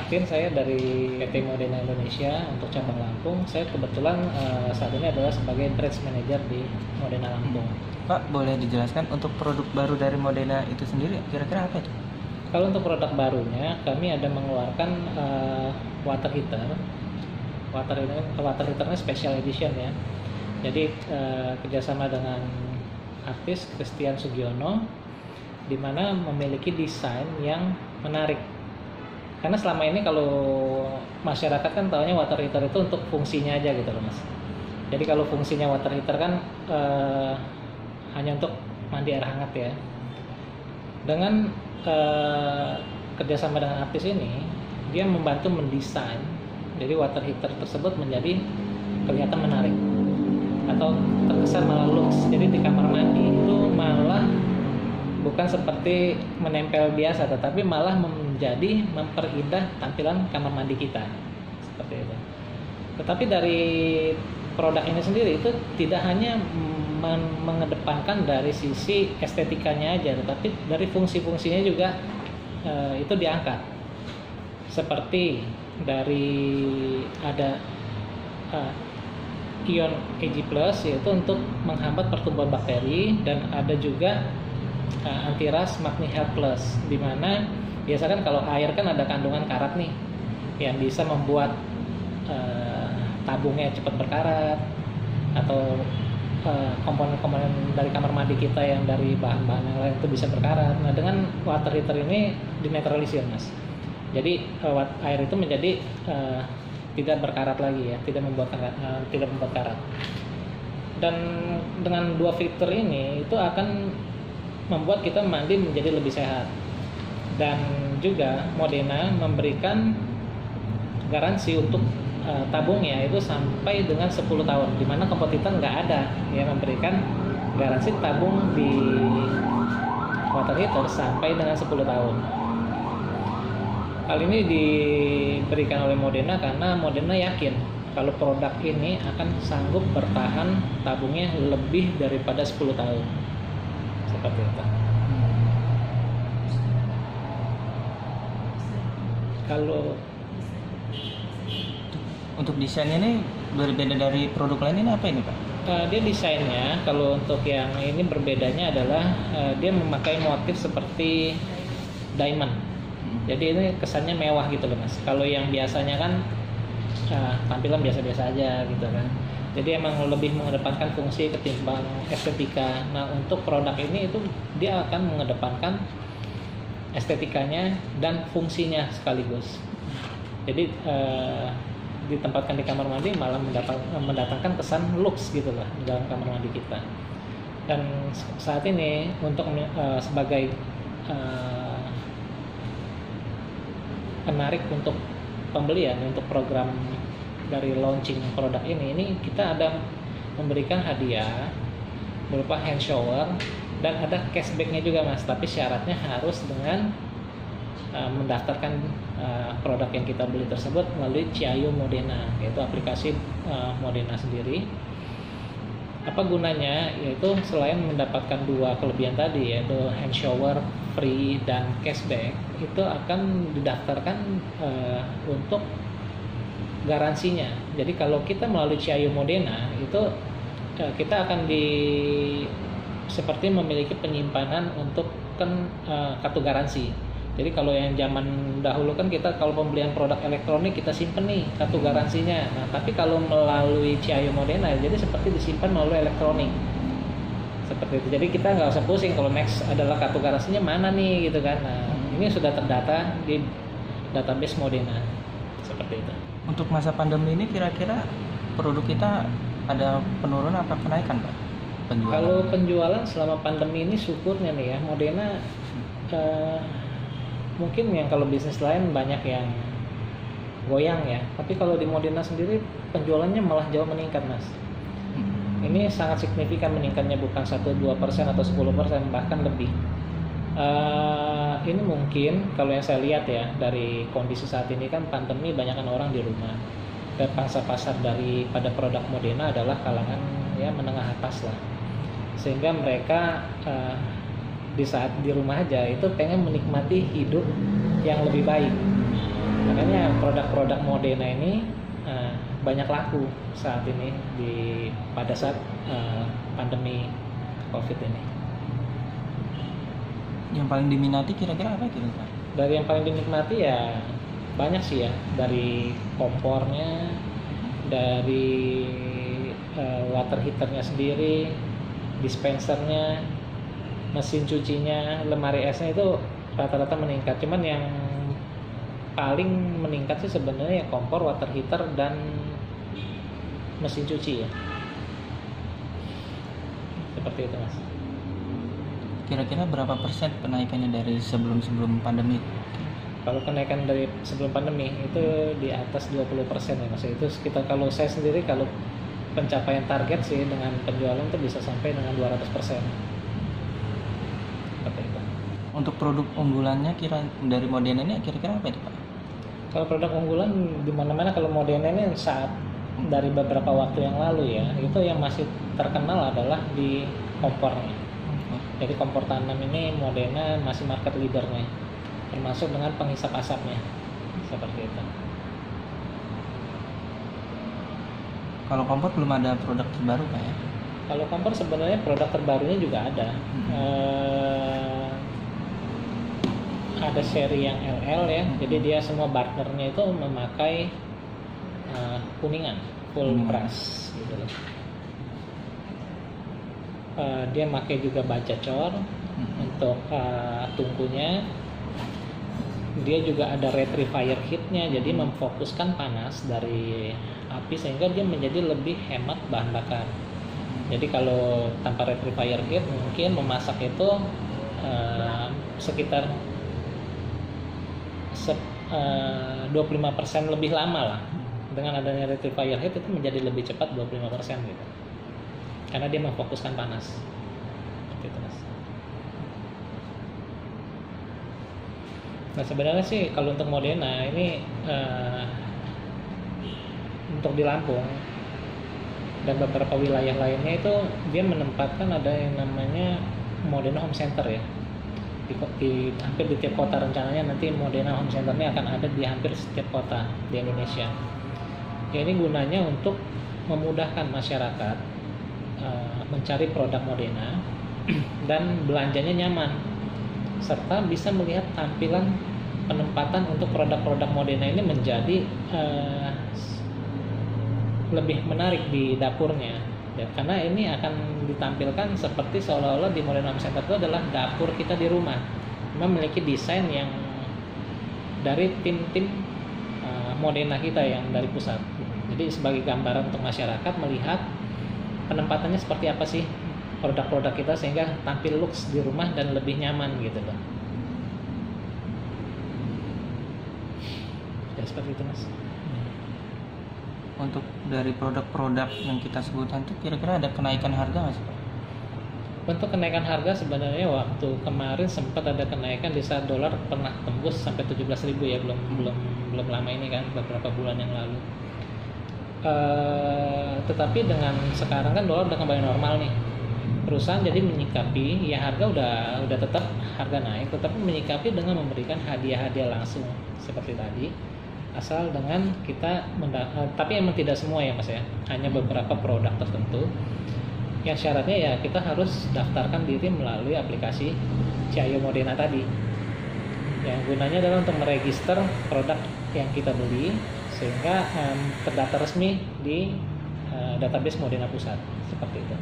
Martin, saya dari PT Modena Indonesia untuk cabang Lampung. Saya kebetulan saat ini adalah sebagai branch manager di Modena Lampung. Pak, boleh dijelaskan untuk produk baru dari Modena itu sendiri kira-kira apa itu? Kalau untuk produk barunya, kami ada mengeluarkan water heater. Water heaternya special edition ya. Jadi kerjasama dengan artis Christian Sugiono, di mana memiliki desain yang menarik. Karena selama ini kalau masyarakat kan taunya water heater itu untuk fungsinya aja gitu loh mas. Jadi kalau fungsinya water heater kan hanya untuk mandi air hangat ya. Dengan kerjasama dengan artis ini, dia membantu mendesain. Jadi water heater tersebut menjadi kelihatan menarik atau terkesan malah lux. Jadi di kamar mandi itu malah bukan seperti menempel biasa, tetapi malah menjadi memperindah tampilan kamar mandi kita seperti itu. Tetapi dari produk ini sendiri itu tidak hanya mengedepankan dari sisi estetikanya aja, tetapi dari fungsi-fungsinya juga itu diangkat. Seperti dari ada ion Ag+, yaitu untuk menghambat pertumbuhan bakteri, dan ada juga antiras Magni Health Plus, di mana biasa kan kalau air kan ada kandungan karat nih yang bisa membuat tabungnya cepat berkarat, atau komponen-komponen dari kamar mandi kita yang dari bahan-bahan yang lain itu bisa berkarat. Nah, dengan water heater ini dinetralisir mas, jadi air itu menjadi tidak berkarat lagi ya, tidak membuat karat. Dan dengan dua fitur ini itu akan membuat kita mandi menjadi lebih sehat. Dan juga Modena memberikan garansi untuk tabungnya itu sampai dengan 10 tahun, di mana kompetitor nggak ada yang memberikan garansi tabung di water heater sampai dengan 10 tahun. Hal ini diberikan oleh Modena karena Modena yakin kalau produk ini akan sanggup bertahan tabungnya lebih daripada 10 tahun. Seperti itu. Kalau untuk desainnya ini berbeda dari produk lain, ini apa ini Pak? Dia desainnya, kalau untuk yang ini berbedanya adalah dia memakai motif seperti diamond. Jadi ini kesannya mewah gitu loh mas. Kalau yang biasanya kan tampilan biasa-biasa aja gitu kan. Jadi emang lebih mengedepankan fungsi ketimbang estetika. Nah untuk produk ini itu dia akan mengedepankan estetikanya dan fungsinya sekaligus. Jadi ditempatkan di kamar mandi malah mendatangkan kesan lux gitu lah di dalam kamar mandi kita. Dan saat ini untuk sebagai penarik untuk pembelian untuk program dari launching produk ini kita ada memberikan hadiah berupa hand shower dan ada cashbacknya juga mas, tapi syaratnya harus dengan mendaftarkan produk yang kita beli tersebut melalui Ciayu Modena, yaitu aplikasi Modena sendiri. Apa gunanya? Yaitu selain mendapatkan dua kelebihan tadi, yaitu hand shower free dan cashback, itu akan didaftarkan untuk garansinya. Jadi kalau kita melalui Ciayu Modena itu kita akan seperti memiliki penyimpanan untuk kartu garansi. Jadi kalau yang zaman dahulu kan kita kalau pembelian produk elektronik kita simpen nih kartu garansinya. Nah, tapi kalau melalui Ciayu Modena jadi seperti disimpan melalui elektronik. Seperti itu. Jadi kita nggak usah pusing kalau next adalah kartu garansinya mana nih gitu kan. Nah, ini sudah terdata di database Modena. Seperti itu. Untuk masa pandemi ini kira-kira produk kita ada penurunan apa kenaikan Pak? Penjualan? Kalau penjualan selama pandemi ini syukurnya nih ya Modena mungkin yang kalau bisnis lain banyak yang goyang ya, tapi kalau di Modena sendiri penjualannya malah jauh meningkat mas. Ini sangat signifikan meningkatnya, bukan 1-2% atau 10%, bahkan lebih. Ini mungkin kalau yang saya lihat ya dari kondisi saat ini kan pandemi banyakkan orang di rumah, dan pangsa pasar daripada produk Modena adalah kalangan ya menengah atas lah, sehingga mereka di saat di rumah aja itu pengen menikmati hidup yang lebih baik. Makanya produk-produk Modena ini banyak laku saat ini pada saat pandemi COVID ini. Yang paling diminati kira-kira apa gitu Pak? Dari yang paling dinikmati ya banyak sih ya, dari kompornya, dari water heaternya sendiri, dispensernya, mesin cucinya, lemari esnya itu rata-rata meningkat. Cuman yang paling meningkat sih sebenarnya kompor, water heater, dan mesin cuci ya. Seperti itu Mas. Kira-kira berapa persen kenaikannya dari sebelum pandemi? Kalau kenaikan dari sebelum pandemi itu di atas 20% ya Mas. Itu sekitar, kalau saya sendiri kalau pencapaian target sih dengan penjualan itu bisa sampai dengan 200%. Seperti itu. Untuk produk unggulannya dari Modena ini kira-kira apa itu Pak? Kalau produk unggulan di mana-mana, kalau Modena ini saat dari beberapa waktu yang lalu ya, itu yang masih terkenal adalah di kompornya. Jadi kompor tanam ini Modena masih market leadernya, termasuk dengan penghisap asapnya, seperti itu. Kalau kompor belum ada produk terbaru Pak ya? Kalau kompor sebenarnya produk terbarunya juga ada. Ada seri yang LL ya, jadi dia semua burnernya itu memakai kuningan full brush gitu loh. Dia pakai juga baja cor untuk tungkunya. Dia juga ada retriever heatnya, jadi memfokuskan panas dari api sehingga dia menjadi lebih hemat bahan bakar. Jadi kalau tanpa retriever heat mungkin memasak itu sekitar 25% lebih lama lah. Dengan adanya retriever heat itu menjadi lebih cepat 25% gitu. Karena dia memfokuskan panas. Gitu, Mas. Nah sebenarnya sih kalau untuk Modena ini untuk di Lampung dan beberapa wilayah lainnya itu dia menempatkan ada yang namanya Modena Home Center ya. Di hampir di tiap kota rencananya nanti Modena Home Center ini akan ada di hampir setiap kota di Indonesia. Ya, ini gunanya untuk memudahkan masyarakat mencari produk Modena dan belanjanya nyaman, serta bisa melihat tampilan penempatan untuk produk-produk Modena ini menjadi lebih menarik di dapurnya ya, karena ini akan ditampilkan seperti seolah-olah di Modena Home Center itu adalah dapur kita di rumah, memiliki desain yang dari tim-tim Modena kita yang dari pusat. Jadi sebagai gambaran untuk masyarakat melihat penempatannya seperti apa sih produk-produk kita sehingga tampil lux di rumah dan lebih nyaman gitu loh. Ya seperti itu Mas. Untuk dari produk-produk yang kita sebutkan itu kira-kira ada kenaikan harga nggak sih Pak? Untuk kenaikan harga sebenarnya waktu kemarin sempat ada kenaikan di saat dolar pernah tembus sampai 17.000 ya, belum lama ini kan, beberapa bulan yang lalu. Tetapi dengan sekarang kan dolar udah kembali normal nih, perusahaan jadi menyikapi ya harga udah tetap harga naik, tetapi menyikapi dengan memberikan hadiah-hadiah langsung seperti tadi, asal dengan kita tapi emang tidak semua ya Mas ya, hanya beberapa produk tertentu yang syaratnya ya kita harus daftarkan diri melalui aplikasi Ciayo Modena tadi, yang gunanya adalah untuk meregister produk yang kita beli sehingga terdaftar resmi di database Modena Pusat seperti itu.